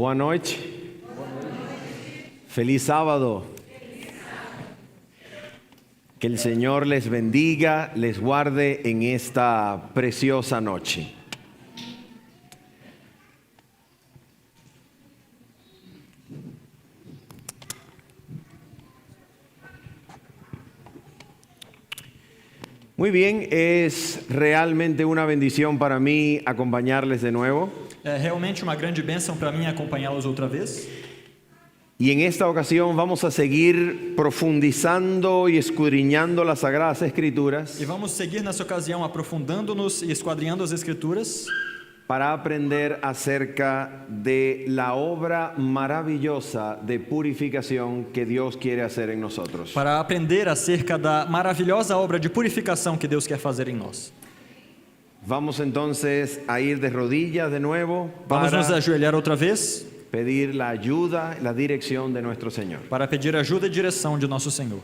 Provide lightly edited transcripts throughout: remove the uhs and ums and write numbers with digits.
Boa noite. Feliz sábado. Que el Señor les bendiga, les guarde en esta preciosa noche. Muy bien, es realmente una bendición para mí acompañarles de nuevo. É realmente uma grande bênção para mim acompanhá-los outra vez. Y en esta ocasión vamos a seguir profundizando y escudriñando las Sagradas Escrituras E vamos seguir nessa ocasião aprofundando-nos e esquadrinhando as Escrituras para aprender acerca de la obra maravillosa de purificación que Dios quiere hacer en nosotros. para aprender acerca da maravilhosa obra de purificação que Deus quer fazer em nós. Vamos entonces a ir de rodillas de nuevo Vamos nos para ajoelhar outra vez pedir la ayuda, la dirección de nuestro Señor. para pedir ajuda e direção de nosso Senhor.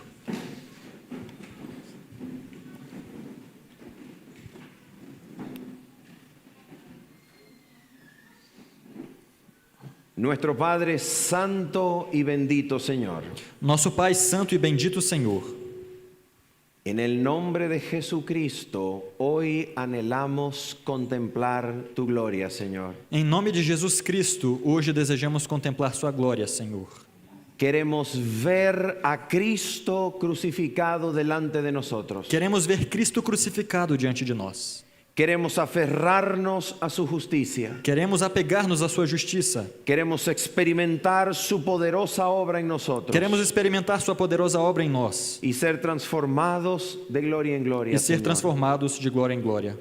Nuestro Padre Santo y bendito Señor, Nosso Pai Santo e bendito Senhor, en el nombre de Jesucristo, hoy anhelamos contemplar tu gloria, Señor. em nome de Jesus Cristo, hoje desejamos contemplar Sua glória, Senhor. Queremos ver a Cristo crucificado delante de nosotros. Queremos ver Cristo crucificado diante de nós. Queremos aferrarnos a su justicia. Queremos apegar-nos à Sua justiça. Queremos experimentar su poderosa obra en nosotros. Queremos experimentar Sua poderosa obra em nós Y ser transformados de gloria en gloria. e ser Señor. transformados de glória em glória.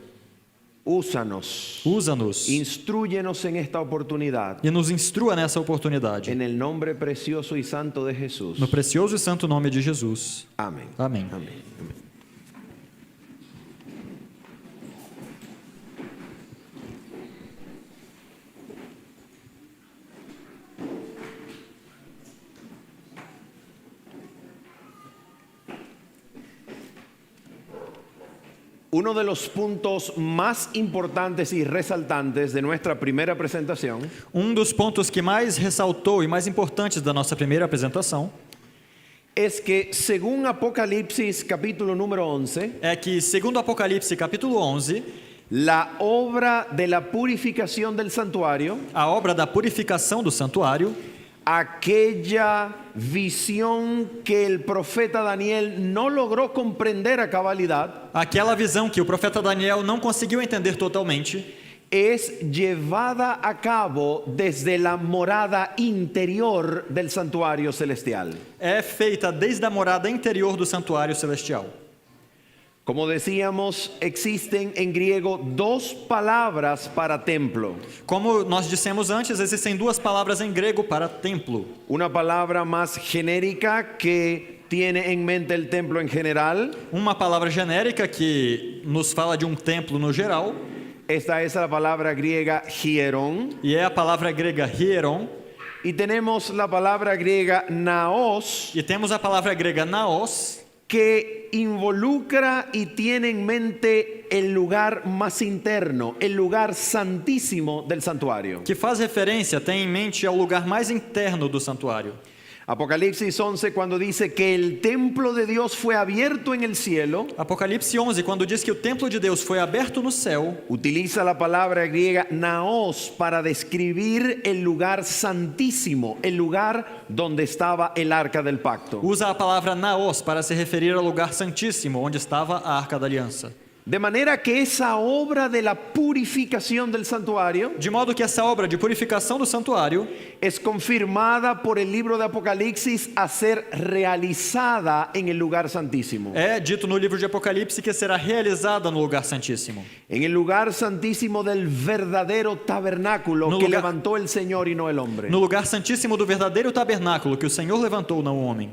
Úsanos. Usa-nos Instrúyenos en esta oportunidad. e nos instrua nessa oportunidade. En el nombre precioso y santo de Jesús. No precioso e santo nome de Jesus. Amén. Amém. Amén. Amén. Uno de los puntos más importantes y resaltantes de nuestra primera presentación Dos pontos que mais ressaltou e mais importantes da nossa primeira apresentação es que según Apocalipsis capítulo número 11, é que, segundo Apocalipse capítulo 11, la obra de la purificación del santuario, a obra da purificação do santuário, aquella visión que el profeta Daniel no logró comprender a cabalidad, aquela visão que o profeta Daniel não conseguiu entender totalmente, es llevada a cabo desde la morada interior del santuario celestial. é feita desde a morada interior do santuário celestial. Como decíamos, existen en griego dos palabras para templo. Como nós dissemos antes, existem duas palavras em grego para templo. Una palabra más genérica que tiene en mente el templo en general. Uma palavra genérica que nos fala de um templo no geral, Esta es la palabra griega hieron. e é a palavra grega hieron, Y tenemos la palabra griega naos, e temos a palavra grega naos, que involucra y tiene en mente el lugar más interno, el lugar santísimo del santuario. que faz referência, tem em mente ao lugar mais interno do santuário. Apocalipsis 11, cuando dice que el templo de Dios fue abierto en el cielo, Apocalipse 11, quando diz que o templo de Deus foi aberto no céu, utiliza la palabra griega naos para describir el lugar santísimo, el lugar donde estaba el arca del pacto. usa a palavra naos para se referir ao lugar santíssimo, onde estava a Arca da Aliança. De manera que esa obra de la purificación del santuario De modo que essa obra de purificação do santuário es confirmada por el libro de Apocalipsis a ser realizada en el lugar santísimo. é dito no livro de Apocalipse que será realizada no lugar santíssimo. En el lugar santísimo del verdadero tabernáculo No que lugar- levantó el Señor y no el hombre. No lugar santíssimo do verdadeiro tabernáculo que o Senhor levantou, não o homem.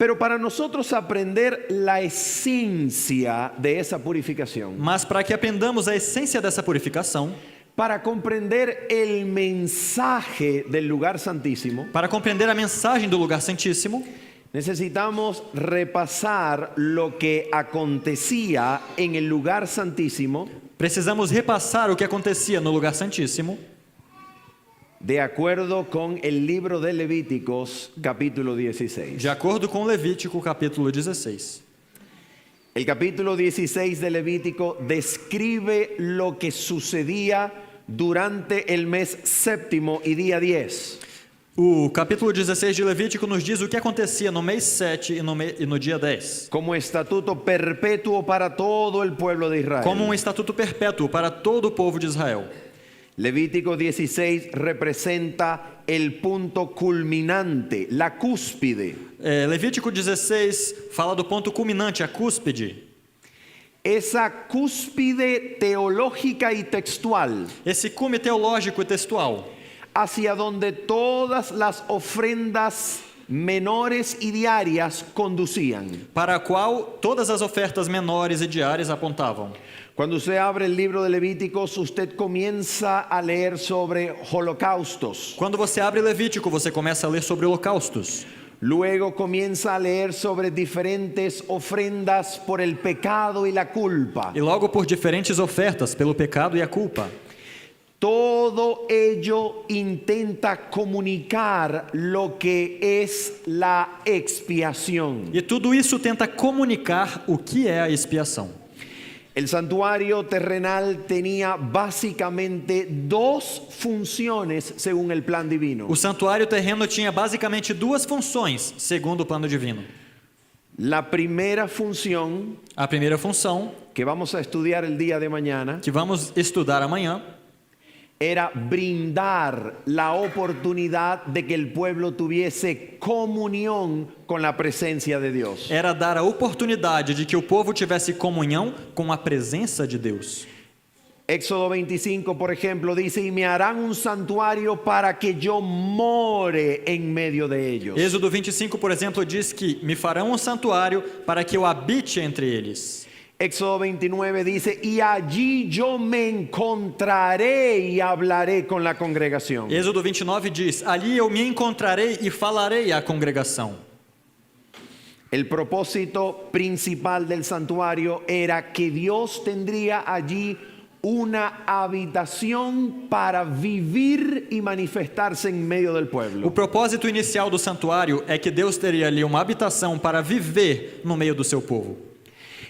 Pero para nosotros aprender la esencia de esa purificación, Mas para que aprendamos a essência dessa purificação, para comprender el mensaje del lugar santísimo, para compreender a mensagem do lugar santíssimo, necesitamos repasar lo que acontecía en el lugar santísimo precisamos repassar o que acontecia no lugar santíssimo de acuerdo con el libro de Levíticos, capítulo 16. De acordo com Levítico, capítulo 16. El capítulo 16 de Levítico describe lo que sucedía durante el mes séptimo y día 10. O capítulo 16 de Levítico nos diz o que acontecia no mês 7 e no dia 10. Como estatuto perpetuo para todo el pueblo de Israel. Como um estatuto perpétuo para todo o povo de Israel. Levítico 16 representa el punto culminante, la cúspide. Levítico 16 fala do ponto culminante, a cúspide. Esa cúspide teológica y textual Esse cume teológico e textual, hacia donde todas las ofrendas menores y diarias conducían. para a qual todas as ofertas menores e diárias apontavam. Cuando usted abre el libro de Levíticos, usted comienza a leer sobre holocaustos. Quando você abre Levítico, você começa a ler sobre holocaustos. Luego comienza a leer sobre diferentes ofrendas por el pecado y la culpa. E logo por diferentes ofertas, pelo pecado e a culpa. Todo ello intenta comunicar lo que es la expiación. E tudo isso tenta comunicar o que é a expiação. El santuario terrenal tenía básicamente dos funciones según el plan divino. O santuário terreno tinha basicamente duas funções, segundo o plano divino. La primera función, A primeira função, que vamos a estudiar el día de mañana, que vamos estudar amanhã, era brindar la oportunidad de que el pueblo tuviese comunión con la presencia de Dios. era dar a oportunidade de que o povo tivesse comunhão com a presença de Deus. Éxodo 25, por ejemplo, dice, y me harán un santuario para que yo more en medio de ellos. Êxodo 25, por exemplo, diz que me farão um santuário para que eu habite entre eles. Éxodo 29 dice, y allí yo me encontraré y hablaré con la congregación. Êxodo 29 diz, ali eu me encontrarei e falarei à congregação. El propósito principal del santuario era que Dios tendría allí una habitación para vivir y manifestarse en medio del O pueblo. propósito inicial do santuário é que Deus teria ali uma habitação para viver no meio do seu povo.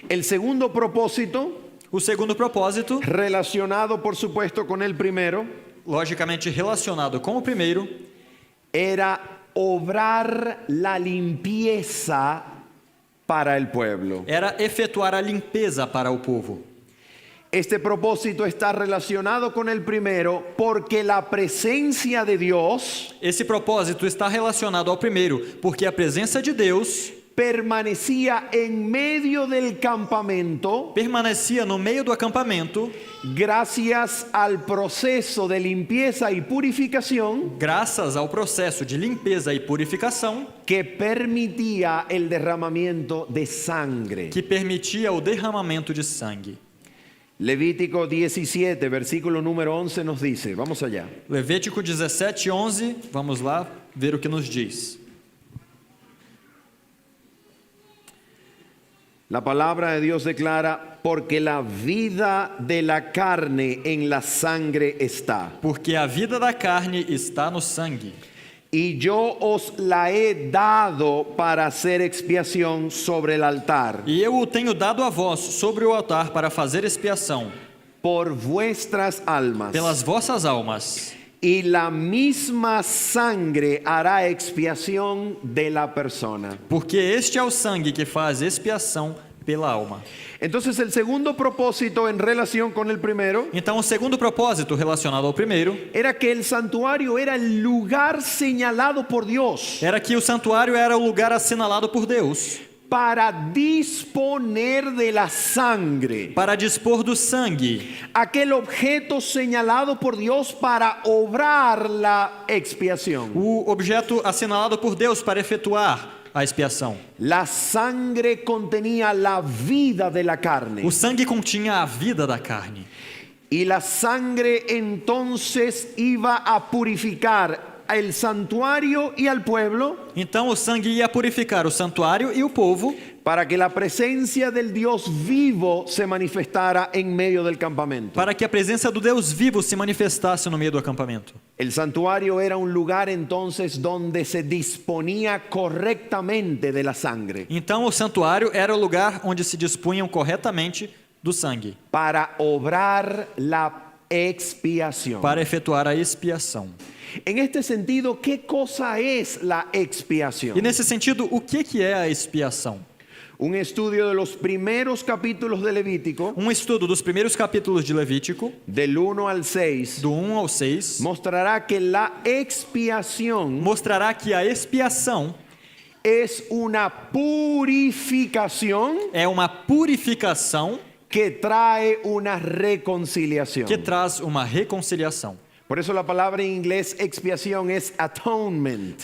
El segundo propósito, O segundo propósito, relacionado por supuesto con el primero, logicamente relacionado com o primeiro, era obrar la limpieza para el pueblo. era efetuar a limpeza para o povo. Este propósito está relacionado con el primero porque la presencia de Dios Esse propósito está relacionado ao primeiro, porque a presença de Deus permanecía en medio del campamento permanecia no meio do acampamento, gracias al proceso de limpieza y purificación graças ao processo de limpeza e purificação que permitía el derramamiento de sangre. que permitia o derramamento de sangue. Levítico 17, versículo número 11 nos dice, vamos allá. Levítico 17:11, vamos lá ver o que nos diz. La palabra de Dios declara, porque la vida de la carne en la sangre está. Porque a vida da carne está no sangue. Y yo os la he dado para hacer expiación sobre el altar, E eu o tenho dado a vós sobre o altar para fazer expiação por vuestras almas. pelas vossas almas. Y la misma sangre hará expiación de la persona. Porque este é o sangue que faz expiação pela alma. Entonces el segundo propósito en relación con el primero Então, o segundo propósito relacionado ao primeiro era que el santuario era el lugar señalado por Dios era que o santuário era o lugar assinalado por Deus para disponer de la sangre, para dispor do sangue, aquel objeto señalado por Dios para obrar la expiación. o objeto assinalado por Deus para efetuar a expiação. La sangre contenía la vida de la carne. O sangue continha a vida da carne. Y la sangre entonces iba a purificar al santuario y al pueblo Então o sangue ia purificar o santuário e o povo, para que la presencia del Dios vivo se manifestara en medio del campamento. para que a presença do Deus vivo se manifestasse no meio do acampamento. El santuario era un lugar entonces donde se disponía correctamente de la sangre Então o santuário era o lugar onde se dispunham corretamente do sangue, para obrar la expiación. para efetuar a expiação. En este sentido, ¿qué cosa es la expiación? E nesse sentido, o que é a expiação? Un estudio de los primeros capítulos de Levítico, Um estudo dos primeiros capítulos de Levítico, del 1 al 6, do 1 ao 6, mostrará que la expiación mostrará que a expiação es una purificación é uma purificação que trae una reconciliación. que traz uma reconciliação. Por eso la palabra en inglés expiación es atonement.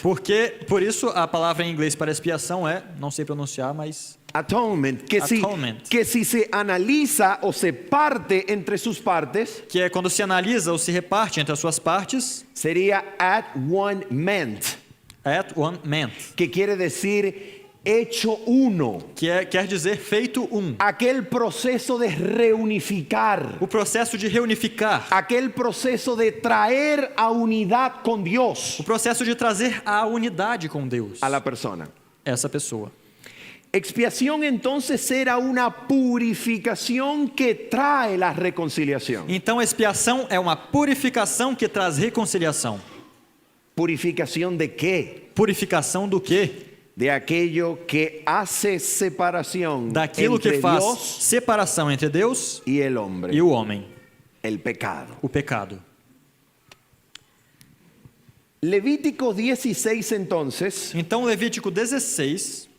Por isso a palavra em inglês para expiação é, não sei pronunciar, mas Atonement, Atonement. que si se analiza o se parte entre sus partes, que é quando se analisa ou se reparte entre as suas partes, sería at one ment, at one ment, que quiere decir hecho uno. quer dizer feito um. Aquel proceso de reunificar, O processo de reunificar, aquel proceso de traer a unidad con Dios o processo de trazer a unidade com Deus, a la persona. essa pessoa. Expiación entonces era una purificación que trae la reconciliación. Então expiação é uma purificação que traz reconciliação. ¿Purificación de qué? Purificação do quê? De aquello que hace separación Daquilo que entre faz Dios separação entre Deus y el hombre, e o homem, el pecado. o pecado. Levítico 16 entonces Então Levítico 16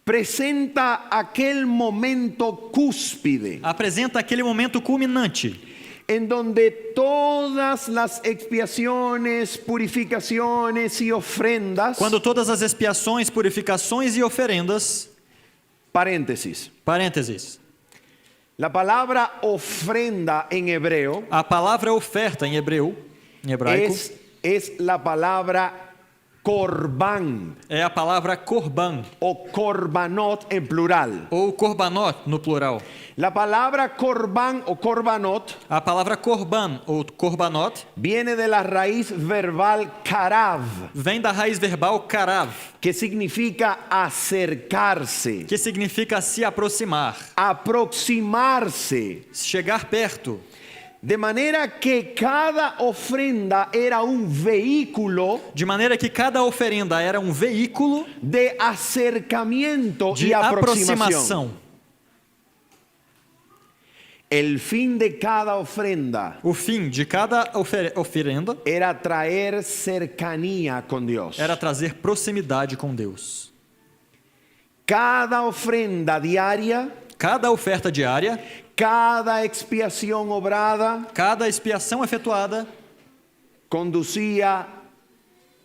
presenta aquel momento cúspide apresenta aquele momento culminante, en donde todas las expiaciones, purificaciones y ofrendas, quando todas as expiações, purificações e oferendas, paréntesis, parênteses, la palabra ofrenda en hebreo a palavra oferta em hebraico, es la palabra korban é a palavra korban, o korbanot en plural. ou korbanot no plural. La palabra korban o korbanot A palavra korban ou korbanot viene de la raíz verbal karav, vem da raiz verbal karav, que significa acercarse, que significa se aproximar, aproximarse. chegar perto. De manera que cada ofrenda era un vehículo De maneira que cada oferenda era um veículo de acercamiento y de aproximación. aproximação. El fin de cada ofrenda O fim de cada oferenda era traer cercanía con Dios. era trazer proximidade com Deus. Cada ofrenda diaria, Cada oferta diária, cada expiación obrada, cada expiação efetuada conducía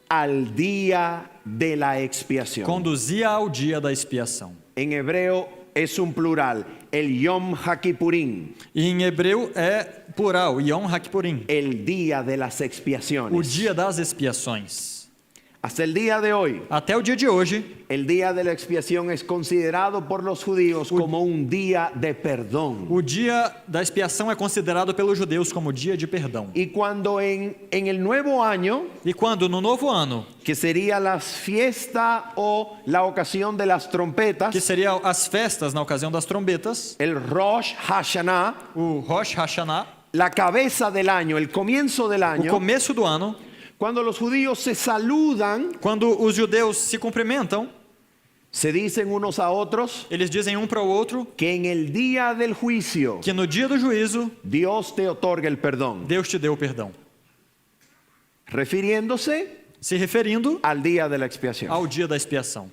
al día de la expiación. conduzia ao dia da expiação. En hebreo es un plural, el Yom HaKippurim, E em hebreu é plural, Yom HaKippurim, el día de las o expiaciones. dia das expiações. Hasta el día de hoy, Até o dia de hoje, el día de la expiación es considerado por los judíos como un día de perdón. o dia da expiação é considerado pelos judeus como dia de perdão. Y cuando en el nuevo año, E quando no novo ano, que sería la fiesta o la ocasión de las trompetas, que seria as festas na ocasião das trombetas, el Rosh Hashanah, o Rosh Hashanah, la cabeza del año, el comienzo del o año, começo do ano, cuando los judíos se saludan, quando os judeus se cumprimentam, se dicen unos a otros eles dizem um para o outro que en el día del juicio que no dia do juízo, Dios te otorga el perdón, Deus te deu o perdão, refiriéndose se referindo al día de la expiación. ao dia da expiação.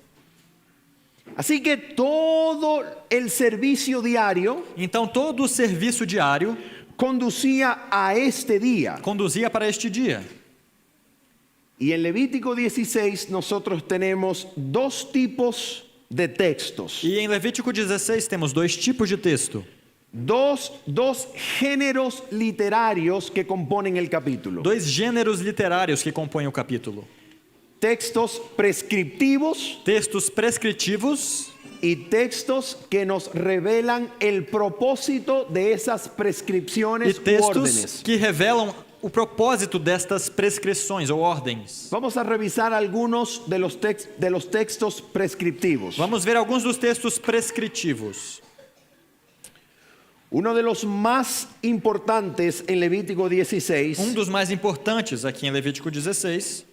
Así que todo el servicio diario Então todo o serviço diário conducía a este día. conduzia para este dia. Y en Levítico 16 nosotros tenemos dos tipos de textos. E em Levítico 16 temos dois tipos de texto. dos géneros literarios que componen el capítulo. Dois gêneros literários que compõem o capítulo: Textos prescriptivos textos prescritivos y textos que nos revelan el propósito de esas e prescripciones u textos órdenes. que revelam o propósito destas prescrições ou ordens. Vamos a revisar algunos de los textos prescriptivos. Vamos ver alguns dos textos prescritivos. Uno de los más importantes en Levítico 16 Dos mais importantes aqui em Levítico 16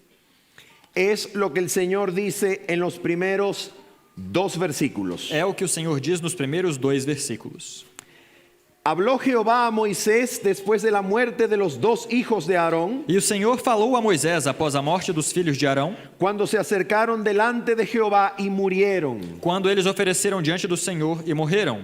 es lo que el Señor dice en los primeros 2 versículos. é o que o Senhor diz nos primeiros 2 versículos. Habló Jehová a Moisés después de la muerte de los 2 hijos de Aarón, E o Senhor falou a Moisés após a morte dos filhos de Arão, cuando se acercaron delante de Jehová y murieron. quando eles ofereceram diante do Senhor e morreram.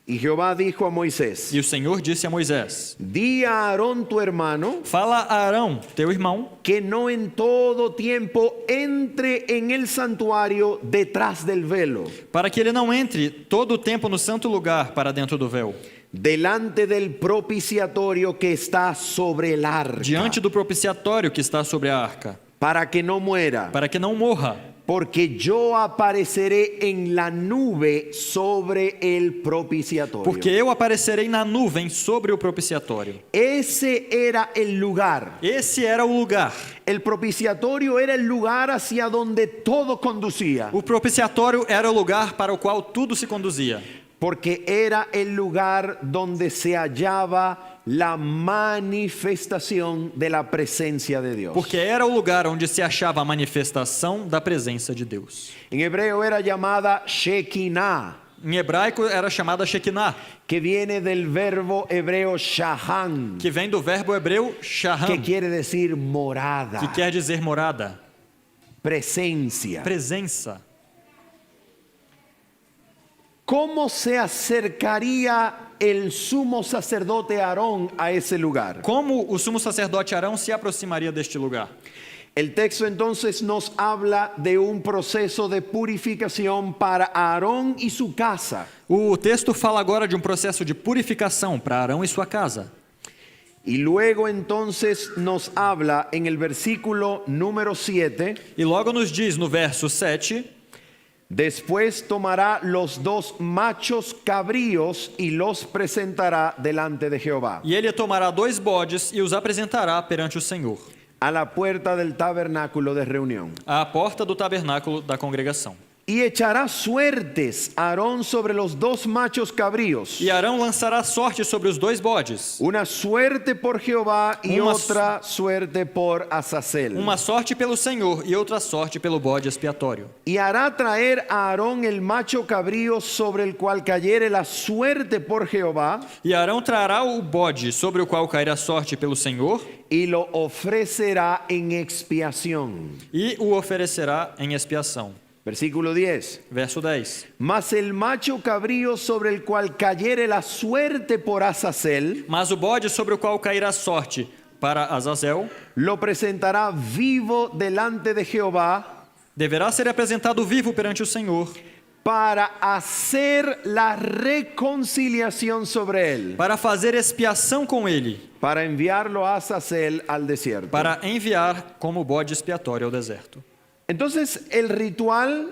Y Jehová dijo a Moisés: E o Senhor disse a Moisés: Di a Aarón tu hermano Fala a Arão, teu irmão, que no en todo tiempo entre en el santuario detrás del velo, para que ele não entre todo o tempo no santo lugar para dentro do véu, delante del propiciatorio que está sobre el arca, diante do propiciatório que está sobre a arca, para que no muera, para que não morra, porque yo apareceré en la nube sobre el propiciatorio. porque eu aparecerei na nuvem sobre o propiciatório. Ese era el lugar. Esse era o lugar. El propiciatorio era el lugar hacia donde todo conducía, O propiciatório era o lugar para o qual tudo se conduzia, porque era el lugar donde se hallaba la manifestación de la presencia de Dios. porque era o lugar onde se achava a manifestação da presença de Deus. En hebreo era llamada Shekinah, Em hebraico era chamada Shekinah, que viene del verbo hebreo shahan, que vem do verbo hebreu que shaham, quiere decir morada, que quer dizer morada, presencia. presença. ¿Cómo se acercaría el sumo sacerdote Aarón a ese lugar? Como o sumo sacerdote Arão se aproximaria deste lugar? El texto entonces nos habla de un proceso de purificación para Aarón y su casa. O texto fala agora de um processo de purificação para Arão e sua casa. Y luego entonces nos habla en el versículo número 7, E logo nos diz no verso 7, después tomará los 2 machos cabríos y los presentará delante de Jehová, e ele tomará 2 bodes e os apresentará perante o Senhor, a la puerta del tabernáculo de reunión. à porta do tabernáculo da congregação. Y echará suertes Aarón sobre los 2 machos cabríos, E Arão lançará sorte sobre os 2 bodes, una suerte por Jehová y Uma- otra suerte por Azazel. uma sorte pelo Senhor e outra sorte pelo bode expiatório. Y hará traer a Aarón el macho cabrío sobre el cual cayere la suerte por Jehová, E Arão trará o bode sobre o qual cairá sorte pelo Senhor y lo ofrecerá en expiación. e o oferecerá em expiação. Versículo 10. Verso 10. Mas el macho cabrío sobre el cual cayere la suerte por Azazel, Mas o bode sobre o qual cairá sorte para Azazel lo presentará vivo delante de Jehová deverá ser apresentado vivo perante o Senhor, para hacer la reconciliación sobre él, para fazer expiação com ele, para enviarlo a Azazel al desierto. para enviar como bode expiatório ao deserto. Entonces el ritual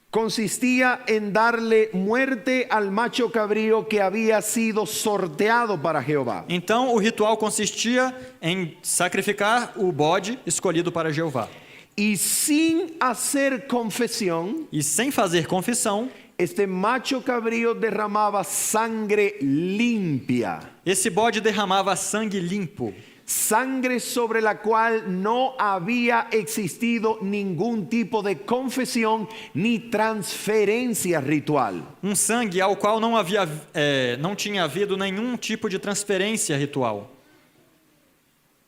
consistía en darle muerte al macho cabrío que había sido sorteado para Jehová. Então o ritual consistia em sacrificar o bode escolhido para Jeová. Y sin hacer confesión, E sem fazer confissão, este macho cabrío derramaba sangre limpia, esse bode derramava sangue limpo, sangre sobre la cual no había existido ningún tipo de confesión ni transferencia ritual. sangue ao qual não tinha havido nenhum tipo de transferência ritual,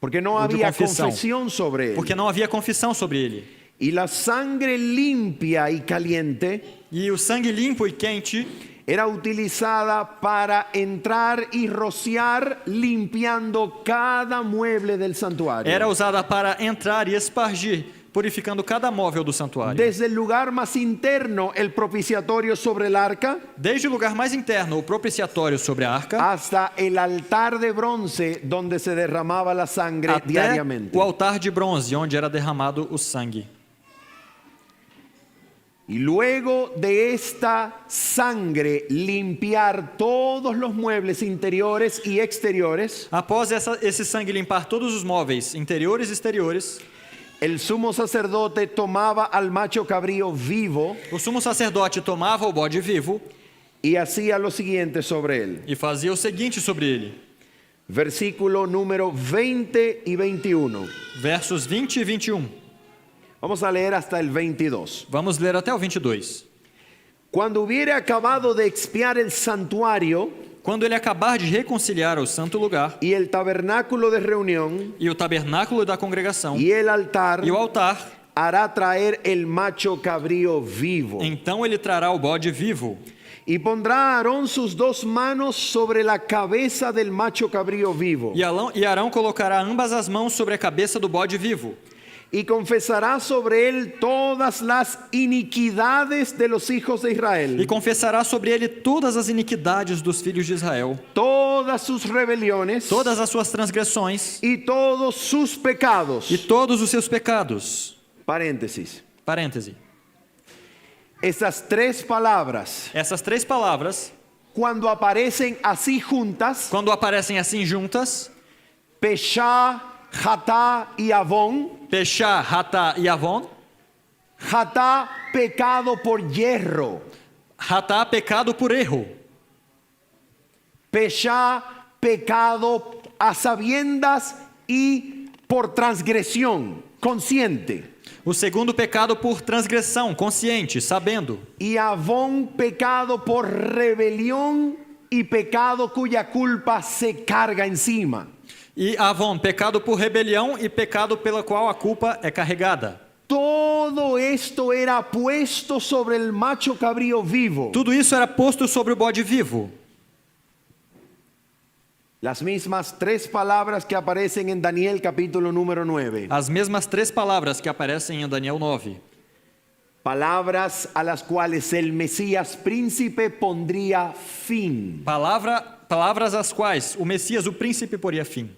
Porque no O de había confesión. confesión sobre él. porque não havia confissão sobre ele. Y la sangre limpia y caliente E o sangue limpo e quente era utilizada para entrar y rociar limpiando cada mueble del santuario. era usada para entrar e espargir purificando cada móvel do santuário. Desde el lugar más interno, el propiciatorio sobre el arca, Desde o lugar mais interno, o propiciatório sobre a arca, hasta el altar de bronce donde se derramaba la sangre até diariamente. o altar de bronze, onde era derramado o sangue. Y luego de esta sangre limpiar todos los muebles interiores y exteriores, Após esse sangue limpar todos os móveis, interiores e exteriores, el sumo sacerdote tomaba al macho cabrío vivo o sumo sacerdote tomava o bode vivo y hacía lo siguiente sobre él. e fazia o seguinte sobre ele. Versículo número 20 y 21. Versos 20 e 21. Vamos a leer hasta el 22. Vamos ler até o 22. Cuando hubiere acabado de expiar el santuario Quando ele acabar de reconciliar o santo lugar y el tabernáculo de reunión e o tabernáculo da congregação y el altar, e o altar, hará traer el macho cabrío vivo. então ele trará o bode vivo. Y pondrá a Aarón sus dos manos sobre la cabeza del macho cabrío vivo. E Arão colocará ambas as mãos sobre a cabeça do bode vivo. Y confesará sobre él todas las iniquidades de los hijos de E Israel, confessará sobre ele todas as iniquidades dos filhos de Israel, todas sus rebeliones todas as suas transgressões y todos sus pecados. e todos os seus pecados. Paréntesis. Parêntese. Estas tres palabras, Essas três palavras, cuando aparecen así juntas, quando aparecem assim juntas, Peshá, Jatá y Avón, Peshá, Ratá e Avon, Jatá, pecado por hierro, Ratá, pecado por erro, Peshá, pecado a sabiendas y por transgresión, consciente. o segundo pecado por transgressão, consciente, sabendo, Y Avón, pecado por rebelión y pecado cuya culpa se carga encima. e Avon, pecado por rebelião e pecado pela qual a culpa é carregada. Todo esto era puesto sobre el macho cabrío vivo. Tudo isso era posto sobre o bode vivo. Las mismas tres palabras que aparecen en Daniel capítulo número 9. As mesmas três palavras que aparecem em Daniel 9. Palabras a las cuales el Mesías príncipe pondría fin. Palavras às quais o Messias, o príncipe, poria fim.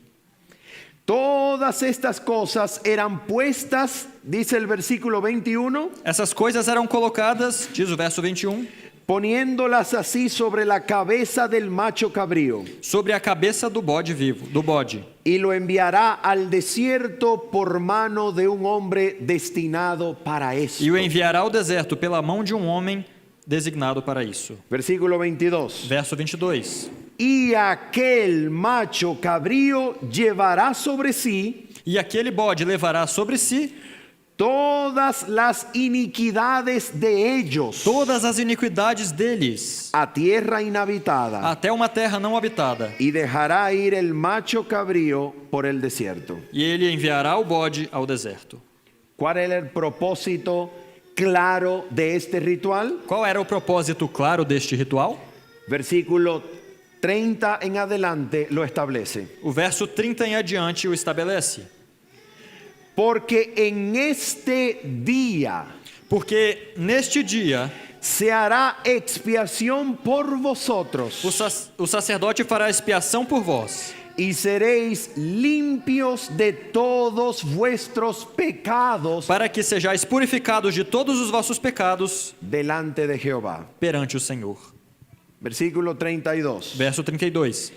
Todas estas cosas eran puestas, dice el versículo 21, Essas coisas eram colocadas, diz o verso 21, poniéndolas así sobre la cabeza del macho cabrío. sobre a cabeça do bode vivo, do bode. Y lo enviará al desierto por mano de un hombre destinado para esto. E o enviará ao deserto pela mão de um homem designado para isso. Versículo 22. Verso 22. Y aquel macho cabrío llevará sobre sí E aquele bode levará sobre si todas las iniquidades de ellos todas as iniquidades deles, a tierra inhabitada, até uma terra não habitada. y dejará ir el macho cabrío por el desierto. E ele enviará o bode ao deserto. ¿Cuál era el propósito claro de este ritual? Qual era o propósito claro deste ritual? Versículo 30 en adelante lo establece. O verso 30 em adiante o estabelece. Porque en este día Porque neste dia se hará expiación por vosotros o sacerdote fará expiação por vós, y seréis limpios de todos vuestros pecados para que sejais purificados de todos os vossos pecados delante de Jehová. perante o Senhor. Versículo 32. Verso 32.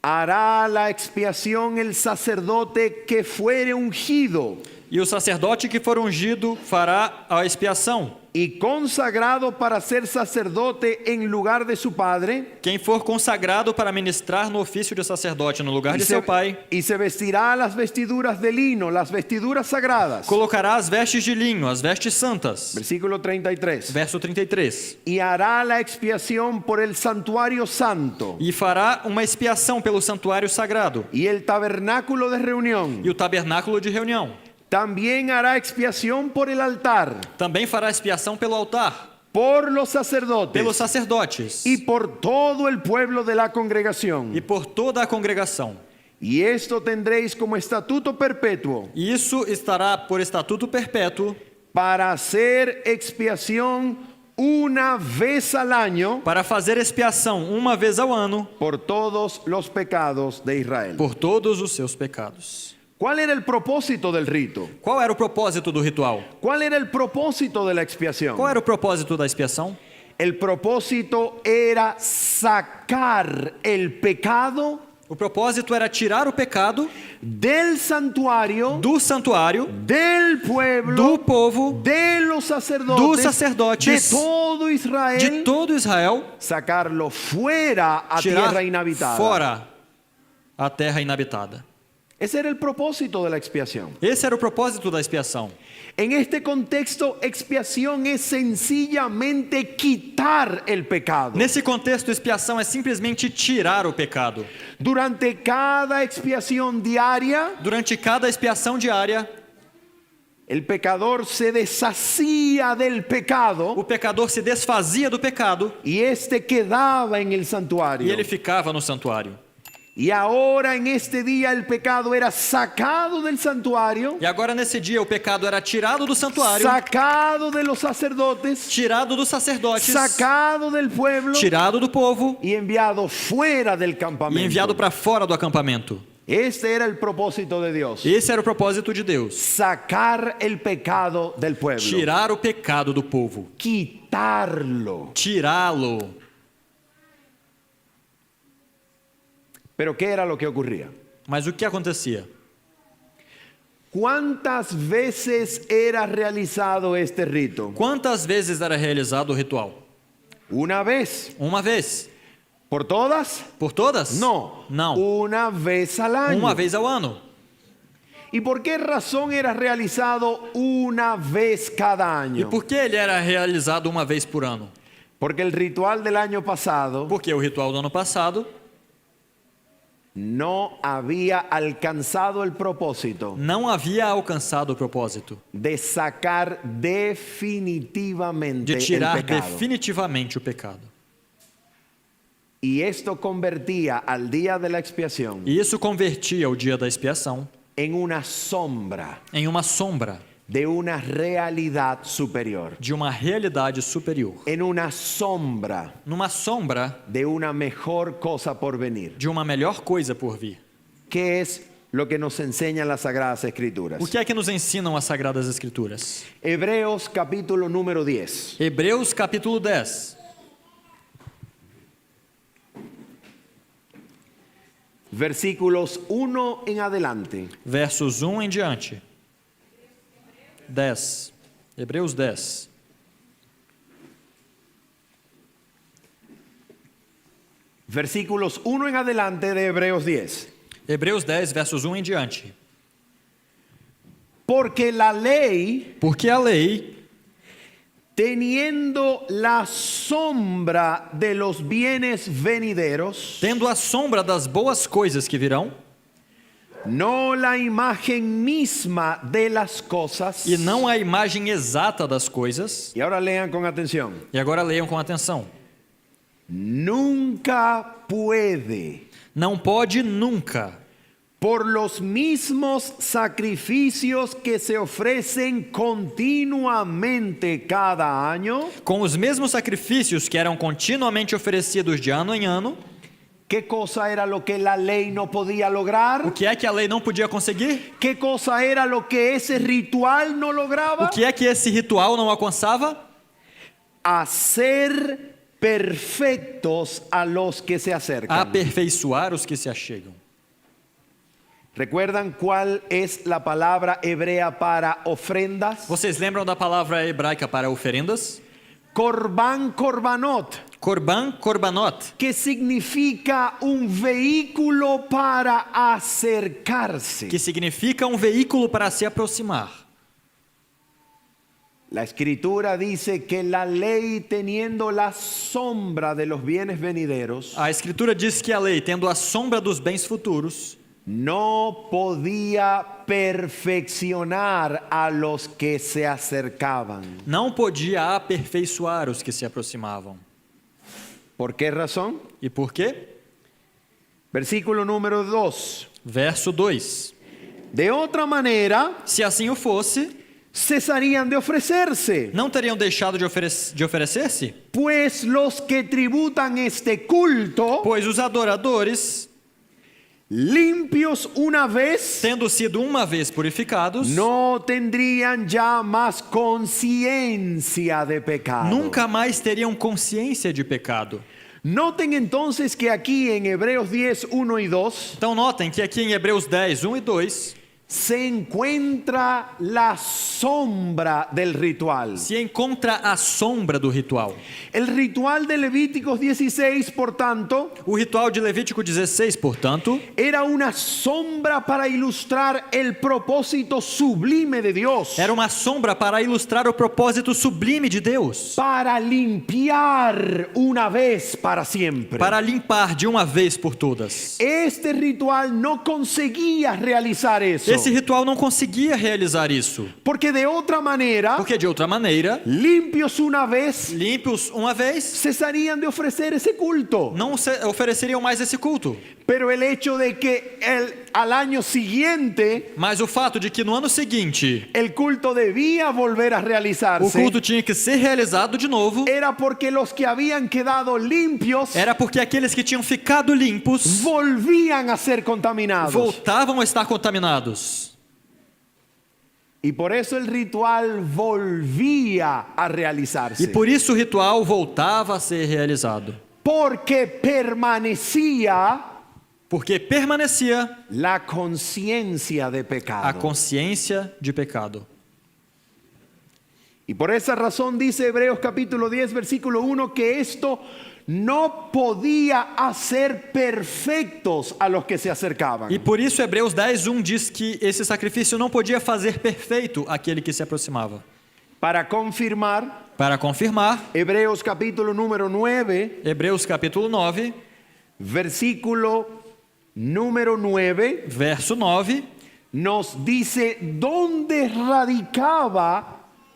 Hará la expiación el sacerdote que fuere ungido E o sacerdote que for ungido fará a expiação. y consagrado para ser sacerdote en lugar de su padre, Quem for consagrado para ministrar no ofício de sacerdote no lugar de seu pai, y se vestirá las vestiduras de lino, las vestiduras sagradas. colocará as vestes de linho, as vestes santas. Versículo 33. Verso 33. Y hará la expiación por el santuario santo E fará uma expiação pelo santuário sagrado y el tabernáculo de reunión. e o tabernáculo de reunião. También hará expiación por el altar, Também fará expiação pelo altar, por los sacerdotes pelos sacerdotes y por todo el pueblo de la congregación. e por toda a congregação. Y esto tendréis como estatuto perpetuo E isso estará por estatuto perpétuo para hacer expiación una vez al año para fazer expiação uma vez ao ano por todos los pecados de Israel. por todos os seus pecados. ¿Cuál era el propósito del rito? Qual era o propósito do ritual? ¿Cuál era el propósito de la expiación? Qual era o propósito da expiação? El propósito era sacar el pecado O propósito era tirar o pecado del santuario, do santuário, del pueblo, do povo, de los dos sacerdotes, sacerdotes, de todo Israel, de todo Israel, sacarlo fuera a tirar tierra inhabitada. fora a terra inabitada. Ese era el propósito de la expiación. Esse era o propósito da expiação. En este contexto, expiación es sencillamente quitar el pecado. Nesse contexto, expiação é simplesmente tirar o pecado. Durante cada expiación diaria, Durante cada expiação diária, el pecador se deshacía del pecado o pecador se desfazia do pecado y este quedaba en el e santuario. ele ficava no santuário. Y ahora en este día el pecado era sacado del santuario, E agora nesse dia o pecado era tirado do santuário, sacado de los sacerdotes, tirado dos sacerdotes, sacado del pueblo tirado do povo y enviado fuera del e campamento. enviado para fora do acampamento. Este era el propósito de Dios. Esse era o propósito de Deus. Sacar el pecado del pueblo. Tirar o pecado do povo. Quitarlo. Tirá-lo. Pero ¿qué era lo que ocurría? Mas o que acontecia? ¿Cuántas veces era realizado este rito? Quantas vezes era realizado o ritual? ¿Una vez? Uma vez. ¿Por todas? Por todas? No. Não. Una vez al año. Uma vez ao ano. ¿Y por qué razón era realizado una vez cada E año? por que ele era realizado uma vez por ano? Porque el ritual del año pasado Porque o ritual do ano passado no había alcanzado el propósito não havia alcançado o propósito de sacar definitivamente de tirar el pecado. definitivamente o pecado. Y esto convertía al día de la expiación E isso convertia o dia da expiação en una sombra em uma sombra de una realidad superior, de uma realidade superior, en una sombra numa sombra de una mejor cosa por venir. de uma melhor coisa por vir. ¿Qué es lo que nos enseñan las Sagradas Escrituras? O que é que nos ensinam as Sagradas Escrituras? Hebreos capítulo número 10. Hebreus capítulo 10, Versículos 1 en adelante. versos 1 em diante. 10. Hebreus 10. Versículos 1 en adelante de Hebreos 10. Hebreus 10, versos 1 em diante. Porque la ley, Porque a lei, teniendo la sombra de los bienes venideros, tendo a sombra das boas coisas que virão, no la imagen misma de las cosas. e não a imagem exata das coisas. Y ahora lean con atención. E agora leiam com atenção. Nunca puede, Não pode nunca, por los mismos sacrificios que se ofrecen continuamente cada año, com os mesmos sacrifícios que eram continuamente oferecidos de ano em ano. ¿qué cosa era lo que la ley no podía O lograr? que é que a lei não podia conseguir? ¿Qué cosa era lo que ese ritual no lograba? O que é que esse ritual não alcançava? Hacer perfectos a los que se acercan. Aperfeiçoar os que se achegam. ¿Recuerdan cuál es la palabra hebrea para ofrendas? Vocês lembram da palavra hebraica para oferendas? Korban, korbanot, Corban, corbanot, que significa un vehículo para acercarse. que significa um veículo para se aproximar. La escritura dice que la ley, teniendo la sombra de los bienes venideros, A Escritura diz que a lei, tendo a sombra dos bens futuros, no podía perfeccionar a los que se acercaban. não podia aperfeiçoar os que se aproximavam. ¿Por qué razón? E por quê? Versículo número 2. Verso 2. De otra manera, Se assim o fosse, cesarían de ofrecerse, não teriam deixado de oferecer-se? pues los que tributan este culto, Pois os adoradores, limpios una vez, tendo sido uma vez purificados, no tendrían ya más conciencia de pecado. nunca mais teriam consciência de pecado. Noten entonces que aquí en Hebreos 10, 1 y 2 Então notem que aqui em Hebreus 10, 1 e 2, se encuentra la sombra del ritual. se encontra a sombra do ritual. El ritual de Levíticos 16, por tanto, O ritual de Levítico 16, portanto, era una sombra para ilustrar el propósito sublime de Dios, era uma sombra para ilustrar o propósito sublime de Deus, para limpiar una vez para siempre. para limpar de uma vez por todas. Este ritual no conseguía realizar eso, Esse ritual não conseguia realizar isso, porque de otra manera, porque de outra maneira, limpios una vez, limpos uma vez, cesarían de ofrecer ese culto. não ofereceriam mais esse culto. Pero el hecho de que al año siguiente Mas o fato de que no ano seguinte el culto debía volver a o realizarse culto tinha que ser realizado de novo, era porque los que habían quedado limpios era porque aqueles que tinham ficado limpos volvían a ser contaminados. voltavam a estar contaminados. Y por eso el ritual volvía a realizarse. E por isso o ritual voltava a ser realizado. Porque permanecía Porque permanecia la conciencia de a pecado. consciência de pecado. Y por esa razón dice Hebreos capítulo 10, versículo 1, que esto no podía hacer perfectos a los que se acercaban. E por isso Hebreus 10:1 diz que esse sacrifício não podia fazer perfeito aquele que se aproximava. Para confirmar, Para confirmar, Hebreos capítulo número 9, Hebreus capítulo 9, versículo número 9, verso 9, nos dice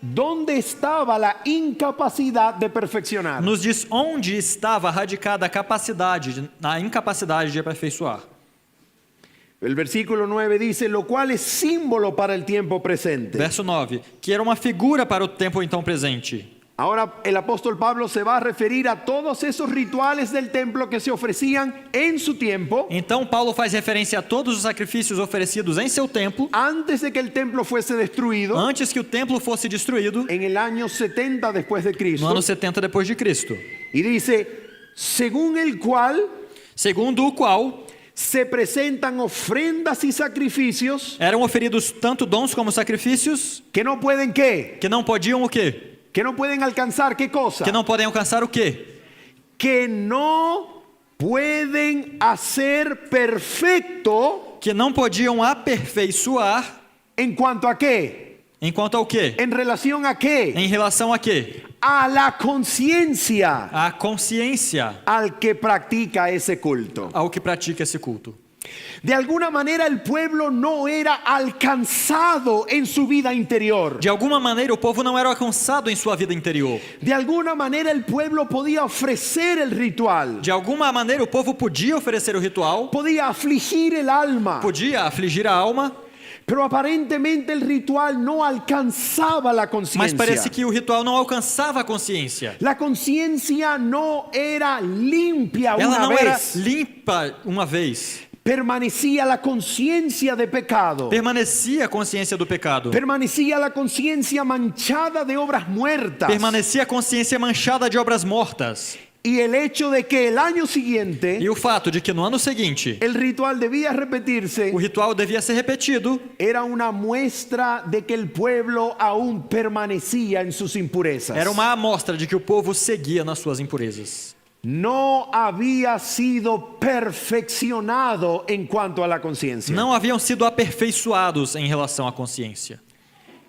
dónde estaba la incapacidad de perfeccionar. nos diz onde estava radicada a capacidade, a incapacidade de aperfeiçoar. El versículo 9 dice, lo cual es símbolo para el tiempo presente. Verso 9, que era uma figura para o tempo então presente. Ahora el apóstol Pablo se va a referir a todos esos rituales del templo que se ofrecían en su tiempo, Então Paulo faz referência a todos os sacrifícios oferecidos em seu templo, antes de que el templo fuese destruido, antes que o templo fosse destruído, en el año 70 después de no Cristo. ano 70 depois de Cristo. Y dice, según el cual Segundo o qual se presentan ofrendas y sacrificios eram oferidos tanto dons como sacrifícios, que no pueden ¿qué? que não podiam o quê? Que no pueden alcanzar ¿qué cosa? Que não podem alcançar o quê? Que no pueden hacer perfecto Que não podiam aperfeiçoar en cuanto a qué? enquanto ao quê? En relación a qué? Em relação a quê? A la conciencia A consciência al que practica ese culto. ao que pratica esse culto. De alguna manera el pueblo no era alcanzado en su vida interior. De alguma maneira o povo não era alcançado em sua vida interior. De alguna manera el pueblo podía ofrecer el ritual, De alguma maneira o povo podia oferecer o ritual, podía afligir el alma, podia afligir a alma, pero aparentemente el ritual no alcanzaba la mas conciencia. parece que o ritual não alcançava a consciência. La conciencia no era limpia Ela una não era vez. limpa uma vez. Permanecía la conciencia de pecado. Permanecia a consciência do pecado. Permanecía la conciencia manchada de obras muertas. Permanecia a consciência manchada de obras mortas. Y el hecho de que el año siguiente E o fato de que no ano seguinte el ritual debía repetirse o ritual devia ser repetido era una muestra de que el pueblo aún permanecía en sus impurezas. era uma amostra de que o povo seguia nas suas impurezas. No había sido perfeccionado en cuanto a la conciencia. Não haviam sido aperfeiçoados em relação à consciência.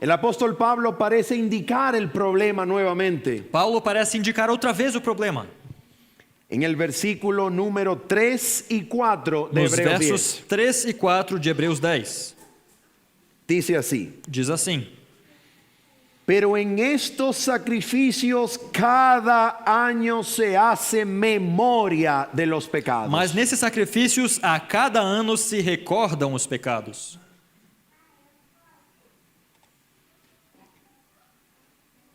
El apóstol Pablo parece indicar el problema nuevamente. Paulo parece indicar outra vez o problema. En el versículo número 3 y 4 de Nos Hebreos versos 10. 3 e 4 de Hebreus 10. Dice así: Diz assim: Pero en estos sacrificios cada año se hace memoria de los pecados. Mas nesses sacrifícios, a cada ano se recordam os pecados.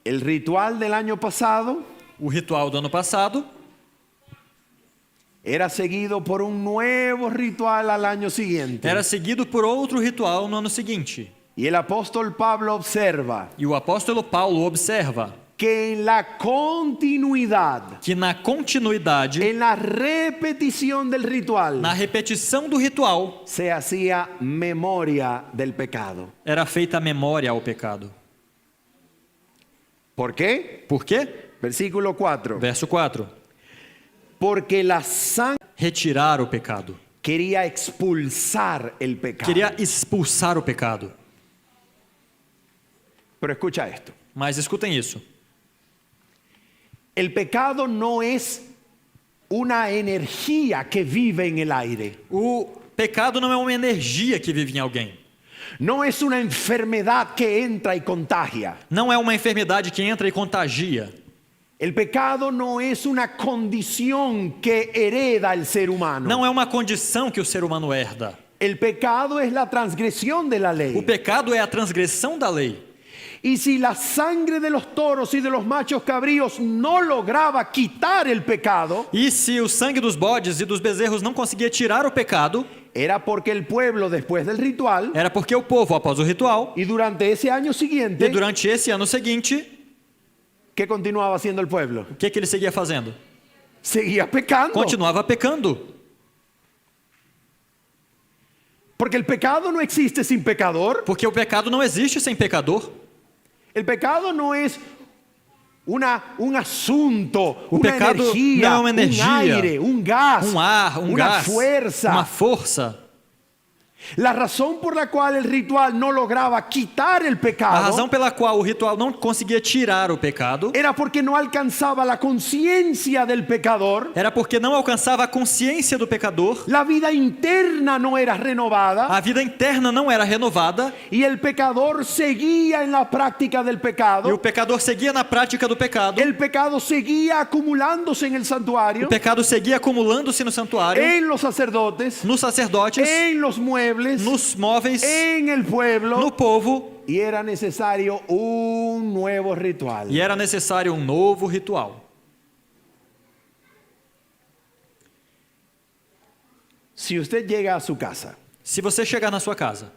El ritual del año pasado O ritual do ano passado era seguido por un nuevo ritual al año siguiente. era seguido por outro ritual no ano seguinte. Y el apóstol Pablo observa E o apóstolo Paulo observa que en la continuidad, que na continuidade, en la repetición del ritual, na repetição do ritual, se hacía memoria del pecado. era feita a memória ao pecado. ¿Por qué? Por quê? Versículo 4. Verso 4. Porque la sangre Retirar o pecado. quería expulsar el pecado. Queria expulsar o pecado. Pero escucha esto. Mas escutem isso. El pecado no es una energía que vive en el aire. O pecado não é uma energia que vive em alguém. No es una enfermedad que entra y contagia. Não é uma enfermidade que entra e contagia. El pecado no es una condición que hereda el ser humano. Não é uma condição que o ser humano herda. El pecado es la transgresión de la O ley. pecado é a transgressão da lei. Y si la sangre de los toros y de los machos cabríos no lograba quitar el pecado, E se o sangue dos bodes e dos bezerros não conseguia tirar o pecado, era porque el pueblo después del ritual era porque o povo, após o ritual, y durante ese año e siguiente, durante esse ano seguinte, ¿qué continuaba haciendo el pueblo? o que ele seguia fazendo? Seguía pecando. Continuava pecando. Porque el pecado no existe sin pecador. Porque o pecado não existe sem pecador. El pecado no es un asunto, O una pecado energía, não é uma energia, un aire, un gas, ar, una gás, fuerza. uma força. La razón por la cual el ritual no lograba quitar el A pecado razão pela qual o ritual não conseguia tirar o pecado era porque no alcanzaba la conciencia del pecador, era porque não alcançava a consciência do pecador, la vida interna no era renovada a vida interna não era renovada y el pecador seguía en la práctica del e o pecado. pecador seguia na prática do pecado. El pecado seguía acumulándose en el santuario, O pecado seguia acumulando-se no santuário, en los sacerdotes, nos sacerdotes, en los muebles, nos móveis, en el pueblo, no povo, y era necesario un nuevo ritual. e era necessário um novo ritual. Si usted llega a su casa Se você chegar na sua casa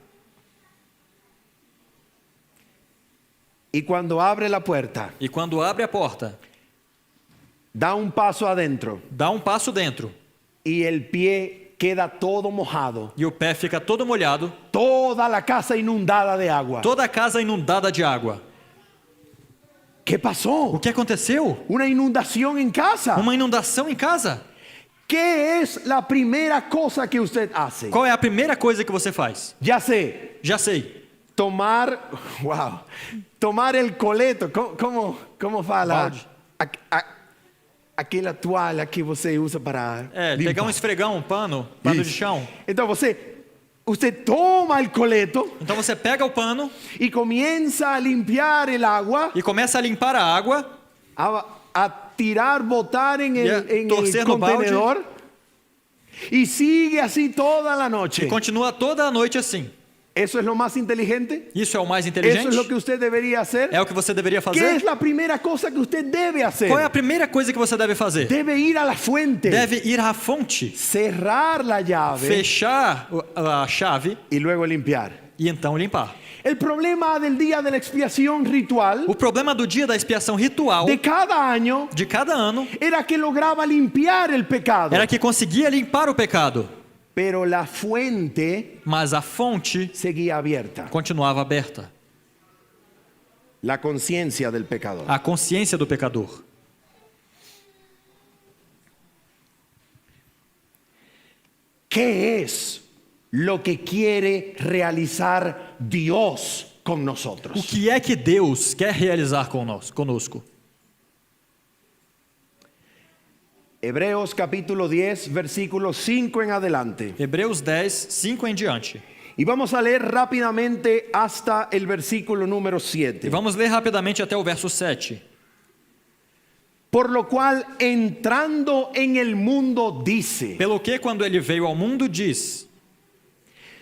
y cuando abre la puerta, e quando abre a porta, da un paso adentro dá um passo dentro y el pie queda todo mojado, e o pé fica todo molhado, toda la casa inundada de agua. toda a casa inundada de água. ¿Qué O pasó? que aconteceu? Una inundación en casa. Uma inundação em casa. ¿Qué es la primera cosa que usted hace? Qual é a primeira coisa que você faz? Ya sé, Já sei. tomar, wow, tomar el coleto, ¿cómo fala? Balde. Aquela toalha que você usa para É, limpar. pegar um esfregão, um pano de Isso. chão. Então você toma el coleto Então você pega o pano y comienza a limpiar el agua, e começa a limpar a água, a tirar, botar en Y a el torcer no balde. contenedor y sigue así toda la noche. e continua toda a noite assim. ¿Eso es lo más inteligente? Isso é o mais ¿Eso inteligente? es lo que usted debería hacer? É o que você deveria ¿Qué fazer? es la primera cosa que usted debe hacer? Qual é a primeira coisa que você deve fazer? Debe ir a la fuente, Deve ir à fonte, cerrar la llave fechar a chave y luego limpiar. e então limpar. El problema del día de la expiación ritual O problema do dia da expiação ritual de cada año de cada ano era que lograba limpiar el pecado, era que conseguia limpar o pecado, pero la fuente mas a fonte seguía abierta. continuava aberta. La conciencia del pecador. A consciência do pecador. ¿Qué es lo que quiere realizar Dios con O nosotros? que é que Deus quer realizar conosco? Hebreos capítulo 10, versículo 5 en adelante. Hebreus 10, 5 em diante. Y vamos a leer rápidamente hasta el versículo número E 7. vamos ler rapidamente até o verso 7. Por lo cual, entrando en el mundo, dice: Pelo que, quando ele veio ao mundo, diz: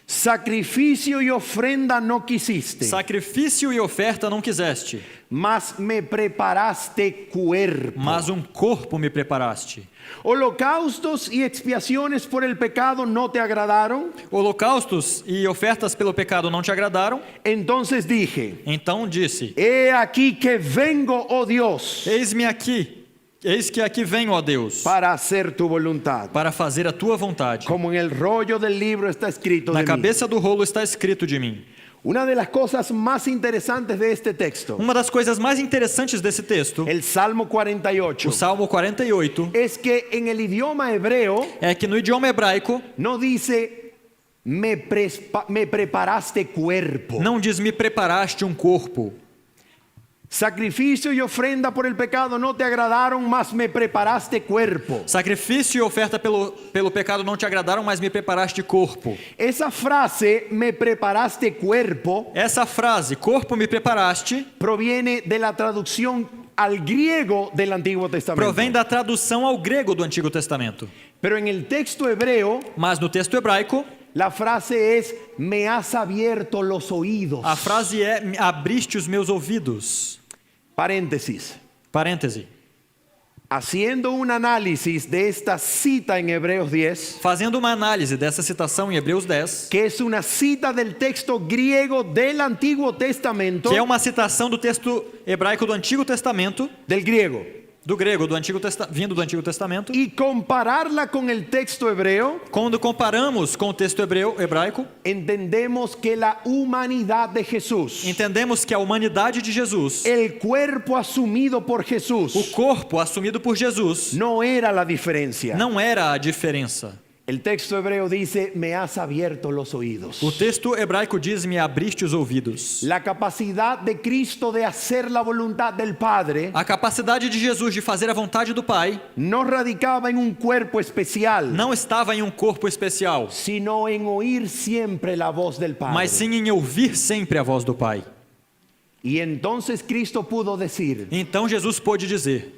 sacrificio y ofrenda no quisiste, sacrifício e oferta não quiseste, mas me preparaste cuerpo. mas corpo me preparaste. Holocaustos y expiaciones por el pecado no te agradaron. Holocaustos e ofertas pelo pecado não te agradaram? Entonces dije: Então disse: he aquí que vengo, oh Dios, Eis-me aqui, eis que aqui venho, ó Deus, para hacer tu voluntad. para fazer a tua vontade. Como en el rollo del libro está escrito Na de mí. cabeça do rolo está escrito de mim. Una de las cosas más interesantes de este texto, Uma das coisas mais interessantes desse texto, el Salmo 48, o Salmo 48, es que en el idioma hebreo é que no idioma hebraico no dice me preparaste cuerpo. não diz me preparaste corpo. Sacrificio y ofrenda por el pecado no te agradaron, mas me preparaste cuerpo. Sacrifício e oferta pelo pecado não te agradaram, mas me preparaste corpo. Esa frase, me preparaste cuerpo, Essa frase, corpo me preparaste, proviene de la traducción al griego del Antiguo Testamento. provém da tradução ao grego do Antigo Testamento. Pero en el texto hebreo, Mas no texto hebraico, la frase es: me has abierto los oídos. a frase é: abriste os meus ouvidos. Paréntesis. Parêntese. Haciendo un análisis de esta cita en Hebreos 10, Fazendo uma análise dessa citação em Hebreus 10, que es una cita del texto griego del Antiguo Testamento, que é uma citação do texto hebraico do Antigo Testamento, del griego, do grego, vindo do Antigo Testamento, y compararla con el texto hebreo, quando comparamos com o texto hebraico, entendemos que la humanidad de Jesús, entendemos que a humanidade de Jesus, el cuerpo asumido por o Jesús, corpo assumido por Jesus, no era la diferencia. não era a diferença. El texto hebreo dice: me has abierto los oídos. O texto hebraico diz: me abriste os ouvidos. La capacidad de Cristo de hacer la voluntad del Padre A capacidade de Jesus de fazer a vontade do Pai no radicaba en un cuerpo especial, não estava em corpo especial, sino en oír siempre la voz del Padre. mas sim em ouvir sempre a voz do Pai. Y entonces Cristo pudo decir: Então Jesus pôde dizer: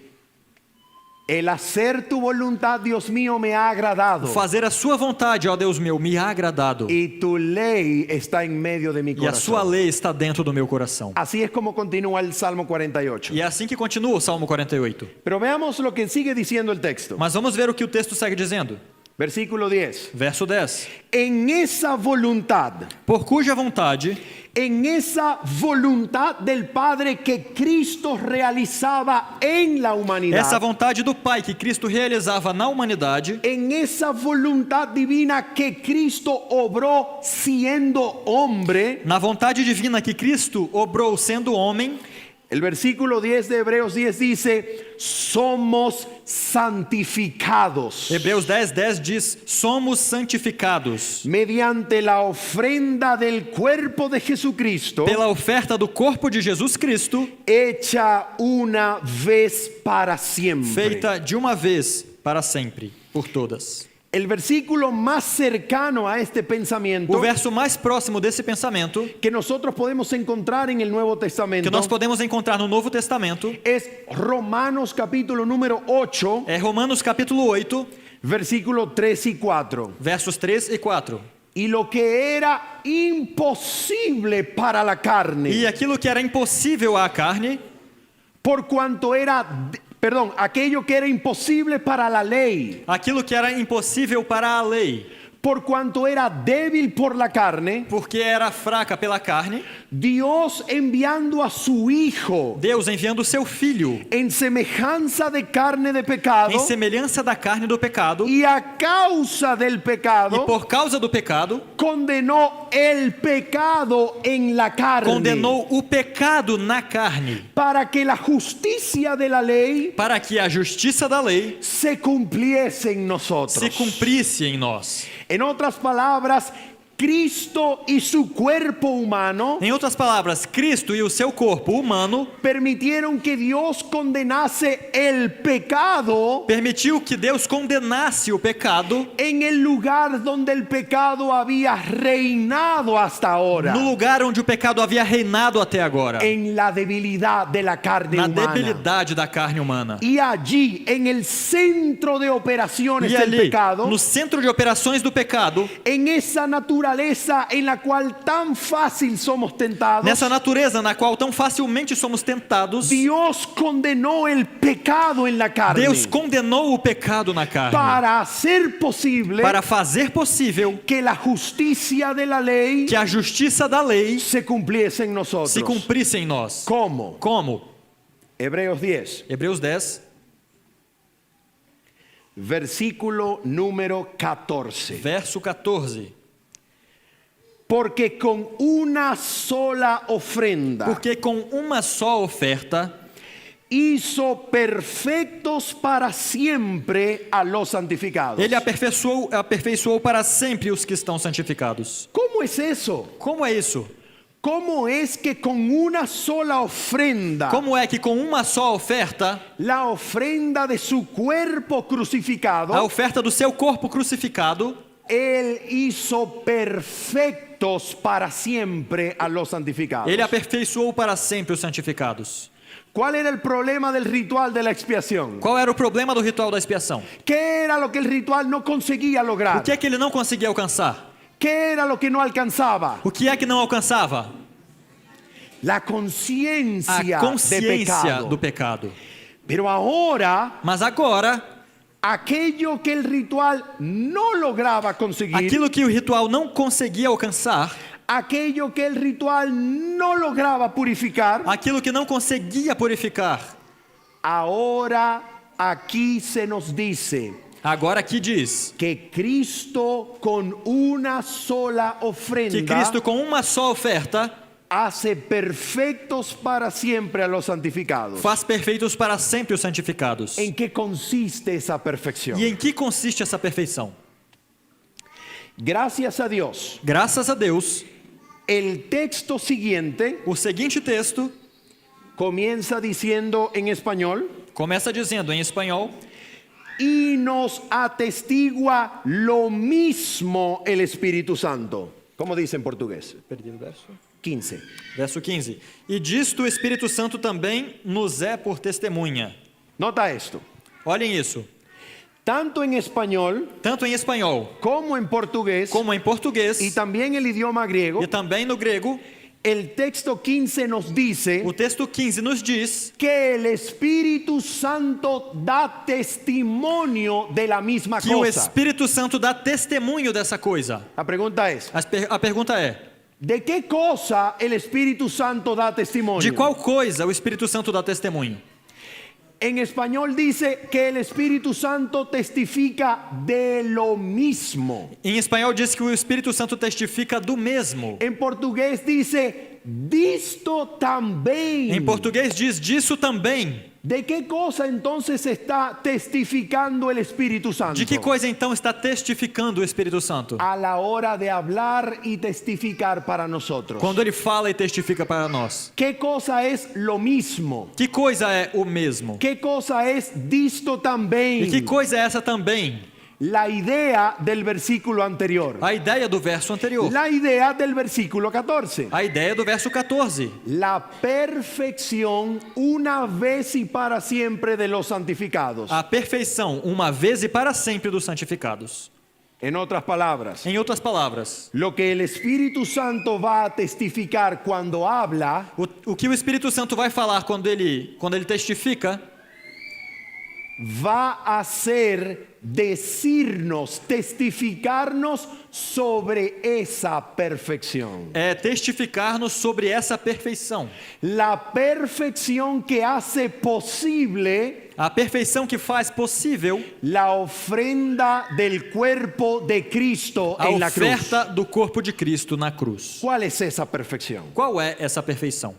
el hacer tu voluntad, Dios mío, me ha agradado, fazer a sua vontade, ó Deus meu, me ha agradado, y tu ley está en medio de mi e a sua corazón. lei está dentro do meu coração. Así es como continúa el Salmo 48. E é assim que continua o Salmo 48. Pero veamos lo que sigue diciendo el texto. Mas vamos ver o que o texto segue dizendo. Versículo 10. Verso 10. En esa voluntad, Por cuja vontade, en esa voluntad del Padre que Cristo realizaba en la humanidad, essa vontade do Pai que Cristo realizava na humanidade, en esa voluntad divina que Cristo obró siendo hombre, na vontade divina que Cristo obrou sendo homem, el versículo 10 de Hebreos 10 dice: somos santificados Hebreus 10:10 diz: somos santificados mediante la ofrenda del cuerpo de Jesucristo, pela oferta do corpo de Jesus Cristo, hecha una vez para siempre. feita de uma vez para sempre, por todas. El versículo más cercano a este pensamiento O verso mais próximo desse pensamento, que nosotros podemos encontrar en el Nuevo Testamento que nós podemos encontrar no Novo Testamento, es Romanos capítulo número 8, é Romanos capítulo 8, versículo 3 y 4. versos 3 e 4. Y lo que era imposible para la carne, E aquilo que era impossível à carne, por cuanto aquello que era imposible para la ley, aquilo que era impossível para a lei, por cuanto era débil por la carne, porque era fraca pela carne, Dios enviando a su Hijo Deus enviando o seu Filho, en semejanza de carne de pecado, em semelhança da carne do pecado, y a causa del e pecado por causa do pecado, condenó el pecado en la carne, condenou o pecado na carne, para que la justicia de la ley para que a justiça da lei se cumpliese en nosotros. se cumprisse em nós. En otras palabras, Cristo y su cuerpo humano Em outras palavras, Cristo e o seu corpo humano permitieron que Dios condenase el pecado permitiu que Deus condenasse o pecado en el lugar donde el pecado había reinado hasta ahora, no lugar onde o pecado havia reinado até agora, en la debilidad de la carne na humana. debilidade da carne humana. Y allí, en el centro de operaciones E del ali, pecado, no centro de operações do pecado, en esa naturaleza en la cual tan fácil somos tentados, nessa natureza na qual tão facilmente somos tentados, Dios condenó el pecado en la carne Deus condenou o pecado na carne para hacer posible para fazer possível que la justicia de la ley que a justiça da lei se cumpliese en nosotros. se cumprisse em nós. ¿Cómo? Como? Hebreos 10, Hebreus 10, versículo número 14. verso 14. Porque con una sola ofrenda Porque com uma só oferta hizo perfectos para siempre a los santificados. ele aperfeiçoou para sempre os que estão santificados. ¿Cómo es eso? Como é isso? ¿Cómo es que con una sola ofrenda, Como é que com uma só oferta, la ofrenda de su cuerpo crucificado, a oferta do seu corpo crucificado, Él hizo perfectos para siempre a los santificados? ele aperfeiçoou para sempre os santificados? ¿Cuál era el problema del ritual de la expiación? Qual era o problema do ritual da expiação? ¿Qué era lo que el ritual no conseguía lograr? O que é que ele não conseguia alcançar? ¿Qué era lo que no alcanzaba? O que é que não alcançava? La A conciencia de consciência pecado. do pecado. Pero ahora, Mas agora, aquello que el ritual no lograba conseguir, aquilo que o ritual não conseguia alcançar, aquello que el ritual no lograba purificar, aquilo que não conseguia purificar, ahora aquí se nos dice agora aqui diz que Cristo con una sola que ofrenda Cristo com uma só oferta hace perfectos para siempre a los santificados. faz perfeitos para sempre os santificados. ¿En qué consiste esa perfección? E em que consiste essa perfeição? Gracias a Dios, Graças a Deus, el texto siguiente o seguinte texto comienza diciendo en español: começa dizendo em espanhol: y nos atestigua lo mismo el Espíritu Santo. ¿Cómo dice en portugués? Perdi o verso. 15. Verso 15. E disto o Espírito Santo também nos é por testemunha. Nota esto. Olhem isso. Tanto en español Tanto em espanhol como en portugués como em português y también el idioma griego, e também no grego, el texto 15 nos dice o texto 15 nos diz que el Espíritu Santo da testimonio de la misma que o cosa. Espírito Santo dá testemunho dessa coisa. La pregunta es: A pergunta é: ¿de qué cosa el Espíritu Santo da testimonio? de qual coisa o Espírito Santo dá testemunho? En español dice que el Espíritu Santo testifica de lo mismo. Em espanhol diz que o Espírito Santo testifica do mesmo. En portugués dice disto también. Em português diz disso também. ¿De qué cosa entonces está testificando el Espíritu Santo? De que coisa então está testificando o Espírito Santo? A la hora de hablar y testificar para nosotros. Quando ele fala e testifica para nós. ¿Qué cosa es lo mismo? Que coisa é o mesmo? ¿Qué cosa es disto también? E que coisa é essa também? La idea del versículo anterior. A ideia do verso anterior. La idea del versículo 14. A ideia do verso 14. La perfección una vez y para siempre de los santificados. A perfeição, uma vez e para sempre dos santificados. En otras palabras, Em outras palavras, lo que el Espíritu Santo va a testificar cuando habla o que o Espírito Santo vai falar quando ele testifica, va a ser decirnos, testificarnos sobre esa perfección. é testificar-nos sobre essa perfeição. La perfección que hace posible A perfeição que faz possível la ofrenda del cuerpo de Cristo a en la cruz. oferta do corpo de Cristo na cruz. ¿Cuál es esa perfección? Qual é essa perfeição?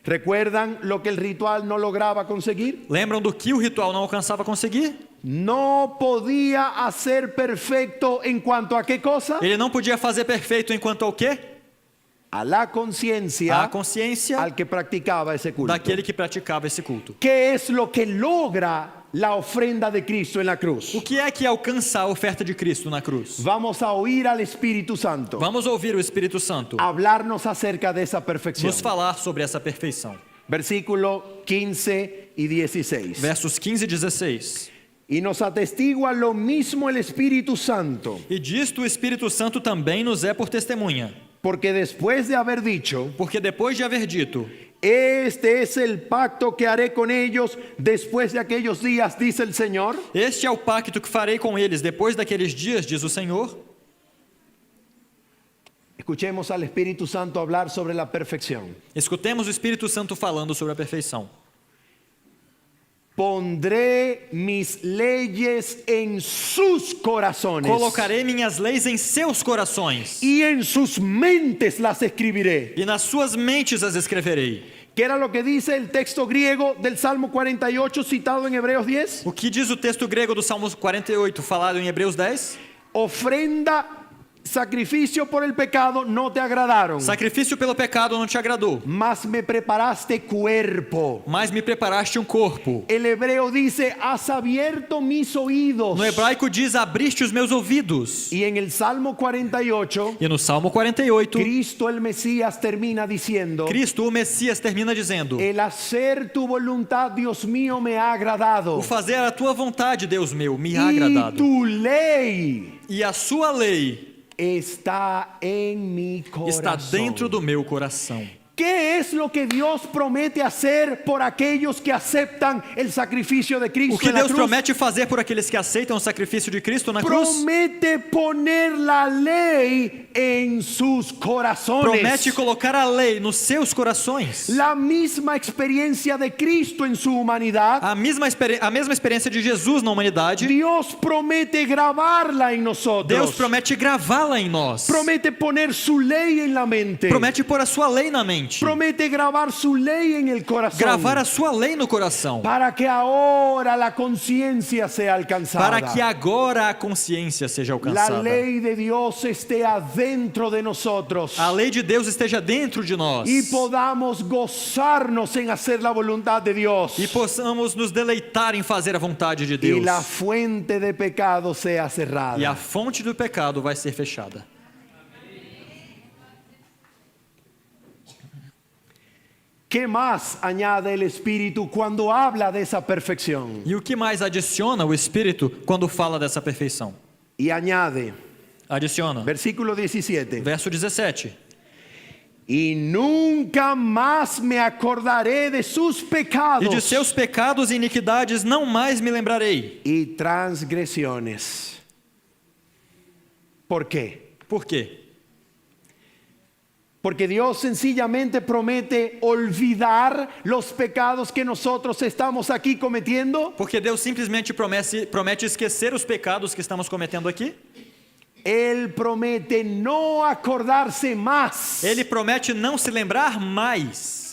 ¿Recuerdan lo que el ritual no lograba conseguir? Lembram do que o ritual não alcançava conseguir? no podía hacer perfecto en cuanto a qué cosa? Ele não podia fazer perfeito enquanto ao quê? A la conciencia A consciência al que practicaba ese culto. daquele que praticava esse culto. ¿Qué es lo que logra la ofrenda de Cristo en la cruz? O que é que alcança a oferta de Cristo na cruz? Vamos a oír al Espíritu Santo Vamos ouvir o Espírito Santo hablarnos acerca de esa perfección. nos falar sobre essa perfeição. Versículo 15 y 16. Versos 15 e 16. Y nos atestigua lo mismo el Espíritu Santo, E disto o Espírito Santo também nos é por testemunha. porque después de haber dicho, Porque depois de haver dito, este es el pacto que haré con ellos después de aquellos días, dice el Señor. este é o pacto que farei com eles depois daqueles dias, diz o Senhor. Escuchemos al Espíritu Santo hablar sobre la perfección. Escutemos o Espírito Santo falando sobre a perfeição. Pondré mis leyes en sus corazones Colocarei minhas leis em seus corações, y en sus mentes las escribiré. e nas suas mentes as escreverei. ¿Qué era lo que dice el texto griego del Salmo 48 citado en Hebreos 10? O que diz o texto grego do Salmo 48, falado em Hebreus 10? Ofrenda, sacrificio por el pecado no te agradaron, Sacrifício pelo pecado não te agradou, mas me preparaste cuerpo. mas me preparaste um corpo. El hebreo dice, has abierto mis oídos. No hebraico diz, abriste os meus ouvidos. Y en el Salmo 48, E no Salmo 48, Cristo el Mesías termina diciendo, Cristo, o Messias, termina dizendo: el hacer tu voluntad, Dios mío, me ha agradado. o fazer a tua vontade, Deus meu, me ha Y agradado. tu ley E a sua lei está en mi corazón. está dentro do meu coração. ¿Qué es lo que Dios promete hacer por aquellos que aceptan el sacrificio de Cristo O que en la Deus cruz? promete fazer por aqueles que aceitam o sacrifício de Cristo na cruz? Promete poner la lei en sus corazones. Promete colocar a lei nos seus corações. La misma experiencia de Cristo en su humanidad, A mesma experiência de Jesus na humanidade, Dios promete grabarla en nosotros. Deus promete gravá-la em nós. Promete poner su ley en la mente. Promete pôr a sua lei na mente. Promete grabar su ley en el corazón. Gravar a sua lei no coração. Para que ahora la conciencia sea alcanzada. Para que agora a consciência seja la alcançada. ley de Dios esté adentro de nosotros. A lei de Deus esteja dentro de nós. Y podamos gozarnos en hacer la voluntad de Dios. E possamos nos deleitar em fazer a vontade de Y Deus. la fuente de pecado sea cerrada. E a fonte do pecado vai ser fechada. ¿Qué más añade el Espíritu cuando habla de esa perfección? E o que mais adiciona o Espírito quando fala dessa perfeição? Y añade, Adiciona. versículo 17. Verso 17. Y nunca más me acordaré de sus E pecados de seus pecados e iniquidades não mais me lembrarei. y transgresiones. ¿Por qué? Por quê? Porque Dios sencillamente promete olvidar los pecados que nosotros estamos aquí cometiendo. Porque Deus simplesmente promete esquecer os pecados que estamos cometendo aqui? Él promete no acordarse más. Ele promete não se lembrar mais.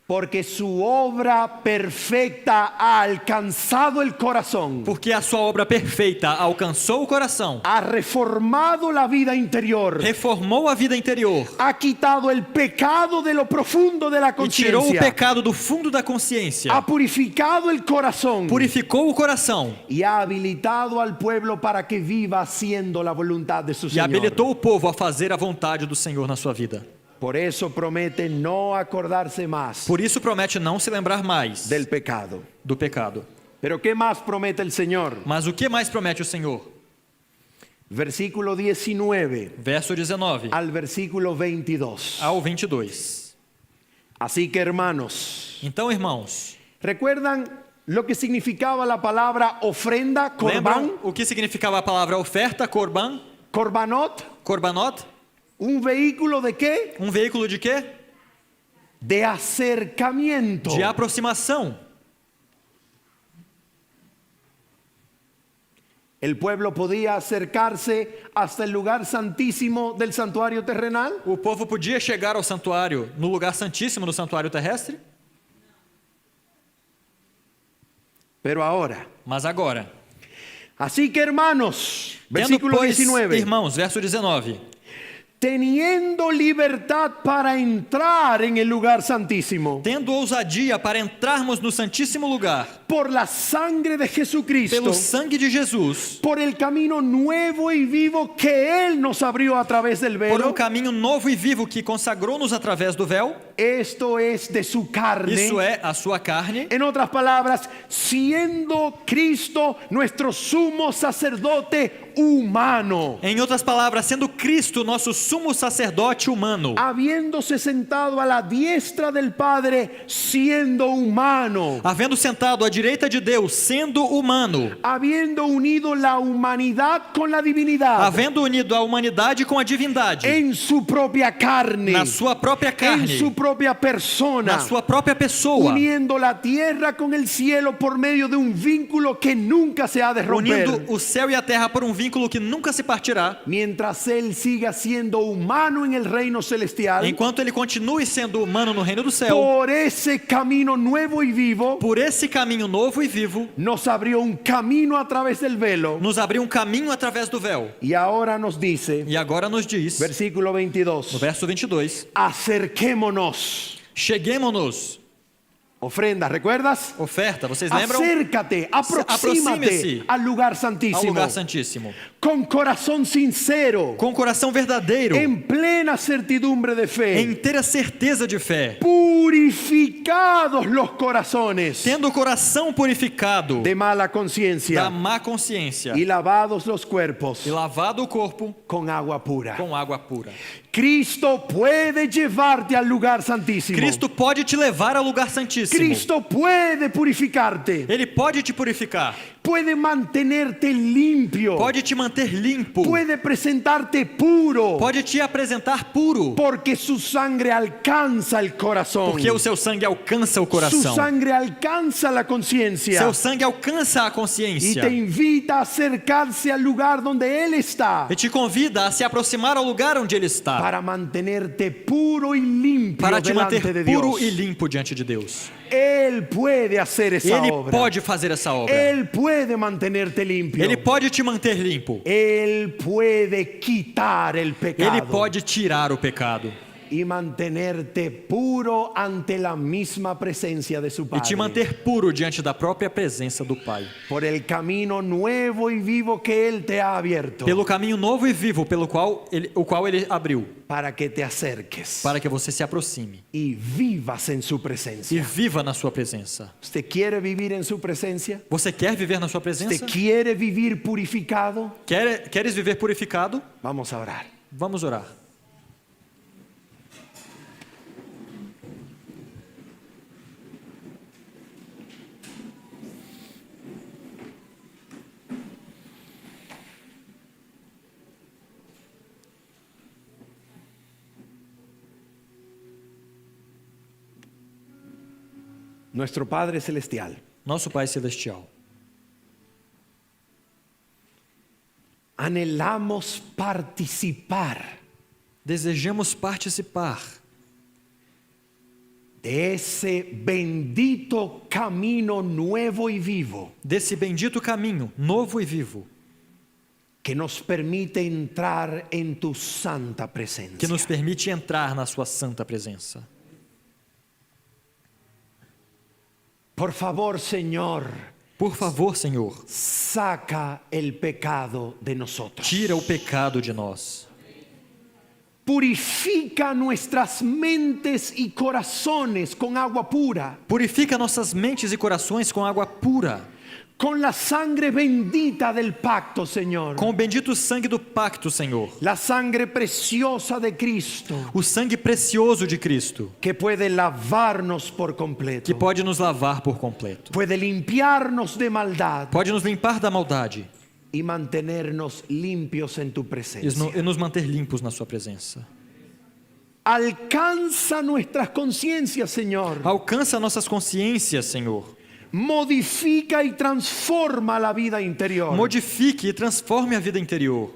Porque su obra perfecta ha alcanzado el corazón. Porque a sua obra perfeita alcançou o coração. Ha reformado la vida interior. Reformou a vida interior. Ha quitado el pecado de lo profundo de la E tirou o conciencia. pecado do fundo da consciência. Ha purificado el corazón. Purificou o coração. Y ha habilitado al pueblo para que viva haciendo la voluntad de su E Señor. habilitou o povo a fazer a vontade do Senhor na sua vida. Por eso promete no acordarse más Por isso promete não se lembrar mais del pecado. do pecado. Pero ¿qué más promete el Señor? Mas o que mais promete o Senhor? Versículo 19 Verso 19 al versículo 22. ao 22. Así que hermanos, Então, irmãos, ¿recuerdan lo que significaba la palabra ofrenda, corbán, lembram o que significava a palavra oferta, corban, corbanot? corbanot? ¿Un vehículo de qué? Um veículo de quê? De acercamiento. De aproximação. El pueblo podía acercarse hasta el lugar santísimo del santuario terrenal. O povo podia chegar ao santuário, no lugar santíssimo do santuário terrestre? Pero ahora, Mas agora, así que hermanos, tendo, versículo pois, 19. irmãos, verso 19, Teniendo libertad para entrar en el lugar santísimo tendo ousadia para entrarmos no Santíssimo Lugar, por la sangre de Jesucristo, pelo sangue de Jesus, por el camino nuevo y vivo que Él nos abrió a través del por velo, caminho novo e vivo que consagrou-nos através do véu, esto es de su carne. isso é a sua carne. En otras palabras, siendo Cristo nuestro sumo sacerdote humano, Em outras palavras, sendo Cristo nosso sumo sacerdote humano, habiéndose sentado a la diestra del Padre, siendo humano, havendo sentado à direita de Deus, sendo humano, habiendo unido la humanidad con la divinidad havendo unido a humanidade com a divindade, en su propia carne, na sua própria en carne, su propia persona, na sua própria pessoa, uniendo la tierra con el cielo por medio de un vínculo que nunca se ha de romper. unindo o céu e a terra por um vínculo que nunca se partirá, Mientras Él siga siendo humano en el reino celestial, enquanto ele continue sendo humano no reino do céu. por ese camino nuevo y vivo, Por esse caminho novo e vivo, nos abrió un camino a través del velo. nos abriu um caminho através do véu. Y ahora nos dice, E agora nos diz, versículo no 22, verso 22, acerquémonos. cheguemo-nos. Ofrenda, ¿recuerdas? Oferta, vocês lembram? Acércate, aproxímate Aproxime-se al lugar Ao santísimo, lugar santíssimo. con corazón sincero, Com coração verdadeiro, en plena certidumbre de em fe, inteira certeza de fé, purificados los corazones tendo o coração purificado de mala da conciencia má consciência y lavados los cuerpos e lavado o corpo con agua pura. com água pura. Cristo puede llevarte al lugar santísimo. Cristo pode te levar ao lugar santíssimo. Cristo puede purificarte, Ele pode te purificar, puede mantenerte limpio, pode te manter limpo, puede presentarte puro, pode te apresentar puro, porque su sangre alcanza el corazón. porque o seu sangue alcança o Su coração. sangre alcanza la conciencia Seu sangue alcança a y consciência te invita a acercarse al lugar donde Él está e te convida a se aproximar ao lugar onde Ele está, para mantenerte puro y limpio para te delante manter de puro Dios. e limpo diante de Deus. Él puede hacer esa Ele obra. pode fazer essa obra. Él puede mantenerte limpio. Ele pode te manter limpo. Él puede quitar el pecado Ele pode tirar o pecado y mantenerte puro ante la misma presencia de su e Padre. te manter puro diante da própria presença do Pai. Por el camino nuevo y vivo que Él te ha abierto Pelo caminho novo e vivo pelo qual ele abriu, para que te acerques para que você se aproxime y vivas en su e presencia. viva na sua presença. ¿Usted quiere vivir en su presencia? Você quer viver na sua ¿Usted presença? quiere vivir purificado? Queres viver purificado? Vamos a orar. Vamos orar. Nuestro Padre Celestial, Nosso Pai Celestial, anhelamos participar desejamos participar de ese bendito camino nuevo y vivo desse bendito caminho novo e vivo que nos permite entrar en tu santa que presencia. nos permite entrar na sua santa presença. Por favor, Señor, Por favor, Senhor, saca el pecado de nosotros. tira o pecado de nós. Purifica nuestras mentes y corazones con agua pura, Purifica nossas mentes e corações com água pura, con la sangre bendita del pacto, Señor. com o bendito sangue do pacto, Senhor. La sangre preciosa de Cristo, O sangue precioso de Cristo, que puede lavarnos por que completo, pode nos lavar por completo. puede limpiarnos de maldad Pode nos limpar da maldade y mantenernos limpios en tu e presencia. nos manter limpos na sua presença. Alcanza nuestras conciencias, Señor. Alcança nossas consciências, Senhor. Modifica y transforma la vida interior Modifique e transforme a vida interior,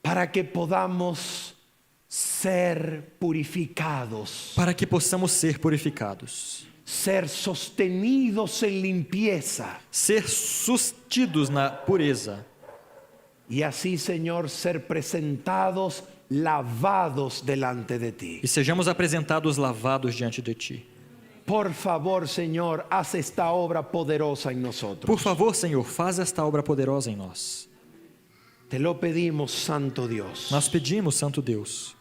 para que podamos ser purificados, para que possamos ser purificados, ser sostenidos en limpieza ser sustidos na pureza. y así, Señor, ser presentados lavados delante de ti. E sejamos apresentados lavados diante de Ti. Por favor, Señor, haz esta obra poderosa en nosotros. Por favor, Senhor, faz esta obra poderosa em nós. Te lo pedimos, Santo Dios, Nós pedimos, Santo Deus,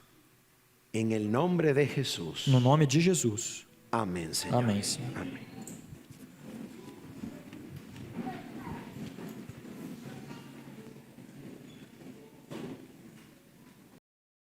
en el nombre de Jesús. no nome de Jesus. Amén, Señor. Amém, Senhor. Amén.